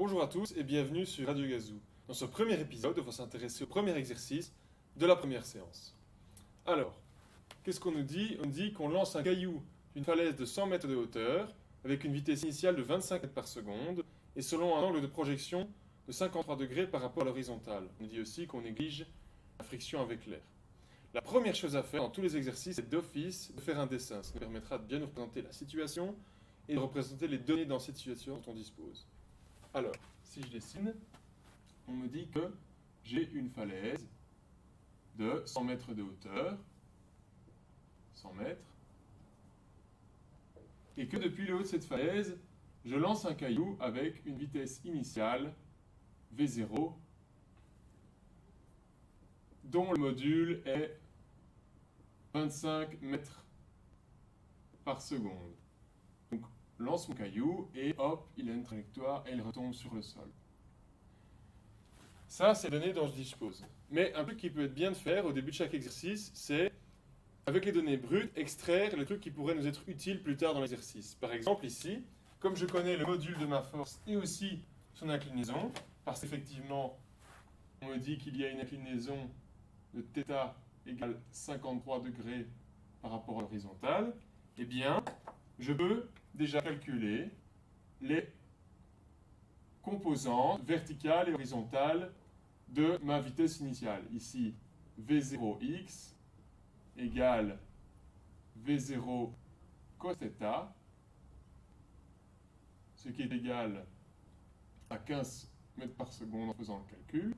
Bonjour à tous et bienvenue sur Radio Gazou. Dans ce premier épisode, on va s'intéresser au premier exercice de la première séance. Alors, qu'est-ce qu'on nous dit? On dit qu'on lance un caillou d'une falaise de 100 mètres de hauteur avec une vitesse initiale de 25 mètres par seconde et selon un angle de projection de 53 degrés par rapport à l'horizontale. On nous dit aussi qu'on néglige la friction avec l'air. La première chose à faire dans tous les exercices, c'est d'office de faire un dessin. Ça nous permettra de bien nous représenter la situation et de représenter les données dans cette situation dont on dispose. Alors, si je dessine, on me dit que j'ai une falaise de 100 mètres de hauteur, 100 mètres, et que depuis le haut de cette falaise, je lance un caillou avec une vitesse initiale V0, dont le module est 25 mètres par seconde. Donc, lance mon caillou et hop, il a une trajectoire et il retombe sur le sol. Ça, c'est les données dont je dispose. Mais un truc qui peut être bien de faire au début de chaque exercice, c'est, avec les données brutes, extraire les trucs qui pourraient nous être utiles plus tard dans l'exercice. Par exemple, ici, comme je connais le module de ma force et aussi son inclinaison, parce qu'effectivement, on me dit qu'il y a une inclinaison de θ égale 53 degrés par rapport à l'horizontale, eh bien, je peux déjà calculer les composantes verticales et horizontales de ma vitesse initiale. Ici, V0x égale V0 cos θ, ce qui est égal à 15 mètres par seconde en faisant le calcul.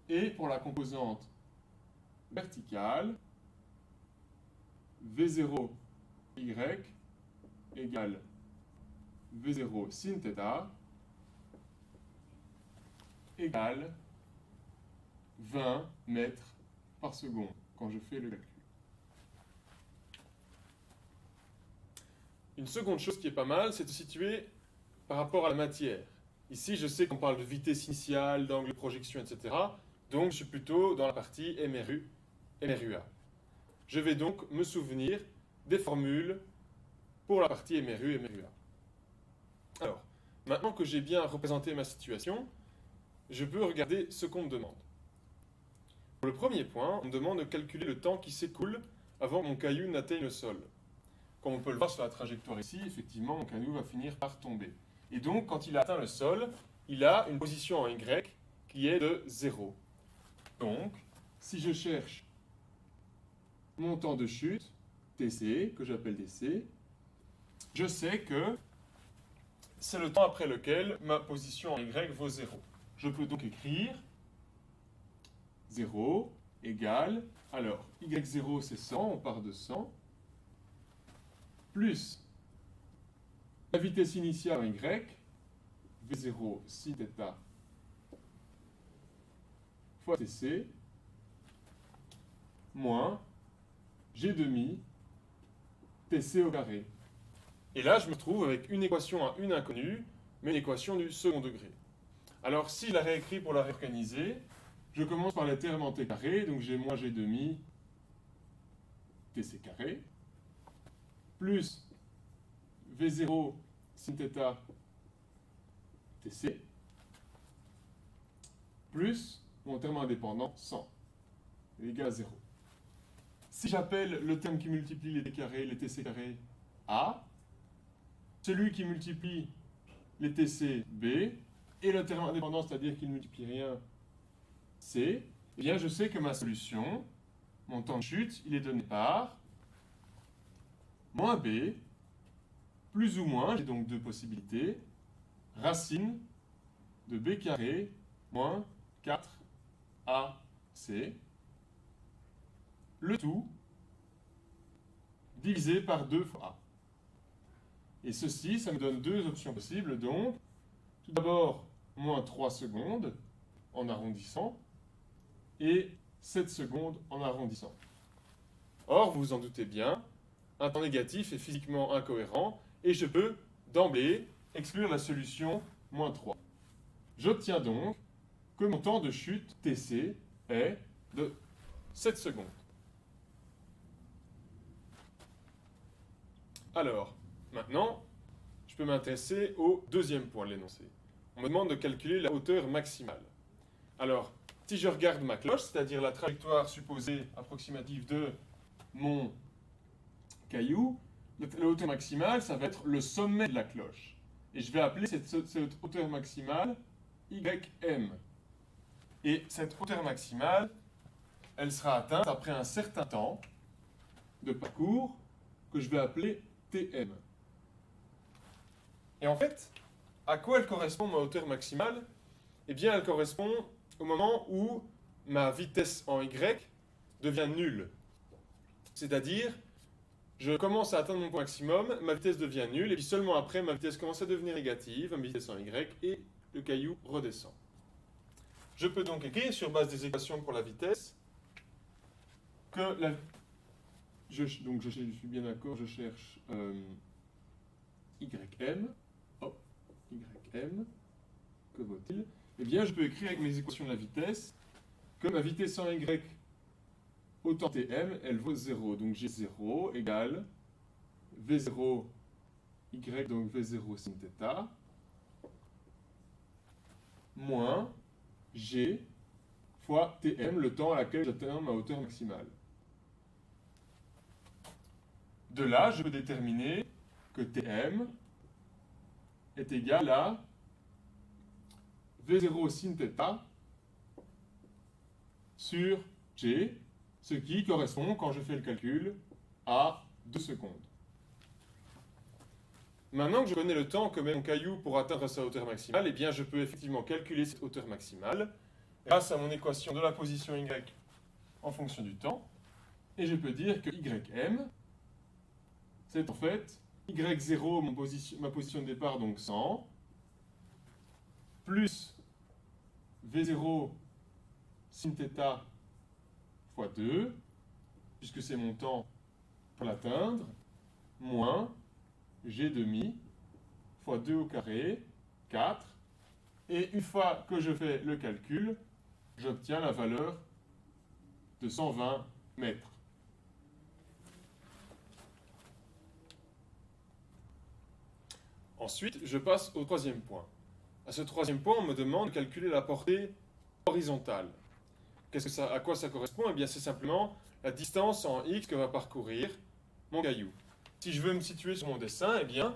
Et pour la composante verticale, V0y égale V0 sin θ égale 20 mètres par seconde quand je fais le calcul. Une seconde chose qui est pas mal, c'est de situer par rapport à la matière. Ici, je sais qu'on parle de vitesse initiale, d'angle de projection, etc. Donc, je suis plutôt dans la partie MRU, MRUA. Je vais donc me souvenir des formules pour la partie MRU, MRUA. Alors, maintenant que j'ai bien représenté ma situation, je peux regarder ce qu'on me demande. Pour le premier point, on me demande de calculer le temps qui s'écoule avant que mon caillou n'atteigne le sol. Comme on peut le voir sur la trajectoire ici, effectivement, mon caillou va finir par tomber. Et donc, quand il atteint le sol, il a une position en Y qui est de 0. Donc, si je cherche mon temps de chute, TC, que j'appelle DC, je sais que c'est le temps après lequel ma position en Y vaut 0. Je peux donc écrire 0 égale, alors Y0 c'est 100, on part de 100, plus la vitesse initiale en Y, V0 sin θ fois TC, moins G demi TC au carré. Et là, je me retrouve avec une équation à une inconnue, mais une équation du second degré. Alors, si je la réécris pour la réorganiser, je commence par les termes en t carré, donc j'ai moins G demi TC carré, plus V0 sin θ TC, plus mon terme indépendant 100, égal à 0. Si j'appelle le terme qui multiplie les t carrés, les tc carrés A, celui qui multiplie les tc B, et le terme indépendant, c'est-à-dire qu'il ne multiplie rien, C, eh bien je sais que ma solution, mon temps de chute, il est donné par moins B, plus ou moins, j'ai donc deux possibilités, racine de B carré moins 4AC, le tout divisé par 2 fois A. Et ceci, ça me donne deux options possibles, donc, tout d'abord, moins 3 secondes en arrondissant, et 7 secondes en arrondissant. Or, vous vous en doutez bien, un temps négatif est physiquement incohérent, et je peux, d'emblée, exclure la solution moins 3. J'obtiens donc que mon temps de chute, TC, est de 7 secondes. Alors, maintenant, je peux m'intéresser au deuxième point de l'énoncé. On me demande de calculer la hauteur maximale. Alors, si je regarde ma cloche, c'est-à-dire la trajectoire supposée approximative de mon caillou, la hauteur maximale, ça va être le sommet de la cloche. Et je vais appeler cette hauteur maximale YM. Et cette hauteur maximale, elle sera atteinte après un certain temps de parcours que je vais appeler TM. Et en fait, à quoi elle correspond ma hauteur maximale? Eh bien, elle correspond au moment où ma vitesse en Y devient nulle. C'est-à-dire, je commence à atteindre mon point maximum, ma vitesse devient nulle, et puis seulement après, ma vitesse commence à devenir négative, ma vitesse en Y, et le caillou redescend. Je peux donc écrire, sur base des équations pour la vitesse, que la... je suis bien d'accord, je cherche YM. Hop, YM. Que vaut-il? Eh bien, je peux écrire avec mes équations de la vitesse que ma vitesse en Y au temps Tm, elle vaut 0. Donc j'ai 0 égale V0 Y, donc V0 sin θ, moins G fois Tm, le temps à laquelle j'atteins ma hauteur maximale. De là, je peux déterminer que Tm est égal à V0 sin θ sur G, ce qui correspond, quand je fais le calcul, à 2 secondes. Maintenant que je connais le temps que met mon caillou pour atteindre sa hauteur maximale, eh bien je peux effectivement calculer cette hauteur maximale grâce à mon équation de la position Y en fonction du temps. Et je peux dire que YM, c'est en fait Y0, ma position de départ, donc 100, plus V0 sin θ fois 2, puisque c'est mon temps pour l'atteindre, moins G demi fois 2 au carré, 4. Et une fois que je fais le calcul, j'obtiens la valeur de 120 mètres. Ensuite, je passe au troisième point. À ce troisième point, on me demande de calculer la portée horizontale. À quoi ça correspond? Eh bien, c'est simplement la distance en x que va parcourir mon caillou. Si je veux me situer sur mon dessin, eh bien,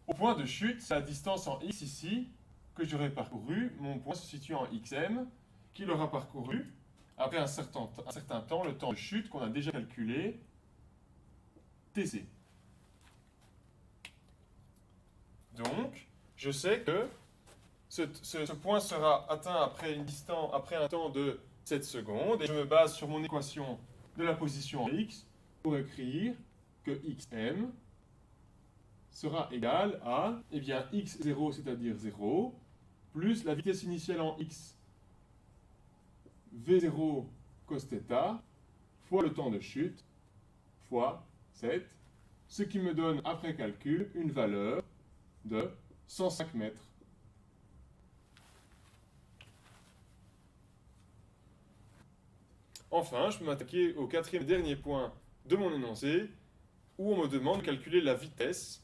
au point de chute, c'est la distance en x ici que j'aurai parcouru. Mon point se situe en xm, qu'il aura parcouru après un certain temps, le temps de chute qu'on a déjà calculé, tc. Donc, je sais que ce point sera atteint après un temps de 7 secondes, et je me base sur mon équation de la position en x pour écrire que xm sera égal à, eh bien, x0, c'est-à-dire 0, plus la vitesse initiale en x, v0 cos θ, fois le temps de chute, fois 7, ce qui me donne, après calcul, une valeur de 105 mètres. Enfin, je peux m'attaquer au quatrième et dernier point de mon énoncé, où on me demande de calculer la vitesse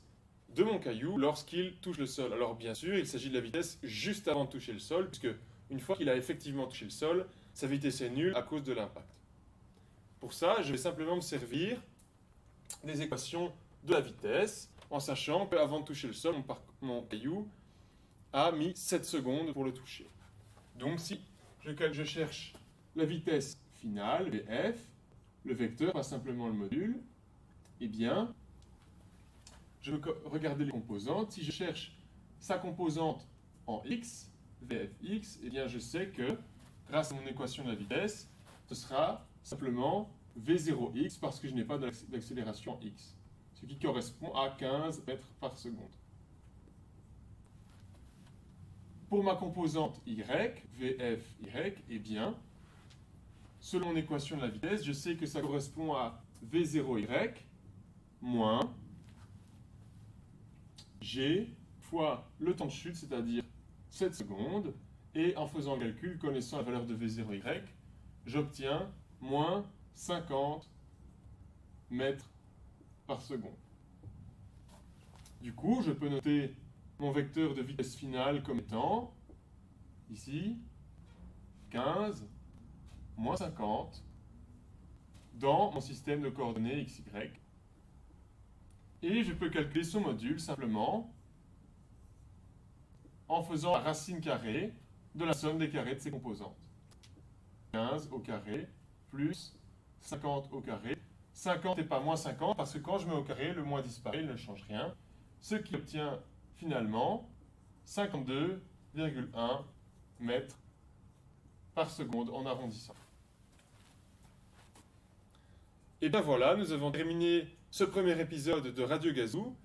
de mon caillou lorsqu'il touche le sol. Alors bien sûr, il s'agit de la vitesse juste avant de toucher le sol, puisque une fois qu'il a effectivement touché le sol, sa vitesse est nulle à cause de l'impact. Pour ça, je vais simplement me servir des équations de la vitesse, en sachant qu'avant de toucher le sol, mon caillou a mis 7 secondes pour le toucher. Donc si je cherche la vitesse finale, Vf, le vecteur, pas simplement le module, eh bien, je vais regarder les composantes. Si je cherche sa composante en x, Vfx, eh bien je sais que, grâce à mon équation de la vitesse, ce sera simplement V0x, parce que je n'ai pas d'accélération x, ce qui correspond à 15 mètres par seconde. Pour ma composante y, Vfy, eh bien, selon mon équation de la vitesse, je sais que ça correspond à V0y moins G fois le temps de chute, c'est-à-dire 7 secondes, et en faisant le calcul, connaissant la valeur de V0y, j'obtiens moins 50 mètres par seconde. Du coup, je peux noter mon vecteur de vitesse finale comme étant ici, 15, moins 50, dans mon système de coordonnées XY. Et je peux calculer son module simplement en faisant la racine carrée de la somme des carrés de ses composantes. 15 au carré plus 50 au carré. 50 et pas moins 50 parce que quand je mets au carré, le moins disparaît, il ne change rien. Ce qui obtient finalement 52,1 mètres par seconde en arrondissant. Et bien voilà, nous avons terminé ce premier épisode de Radio Gazou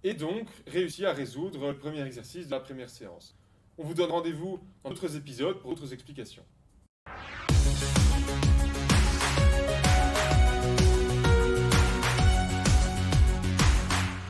et donc réussi à résoudre le premier exercice de la première séance. On vous donne rendez-vous dans d'autres épisodes pour d'autres explications.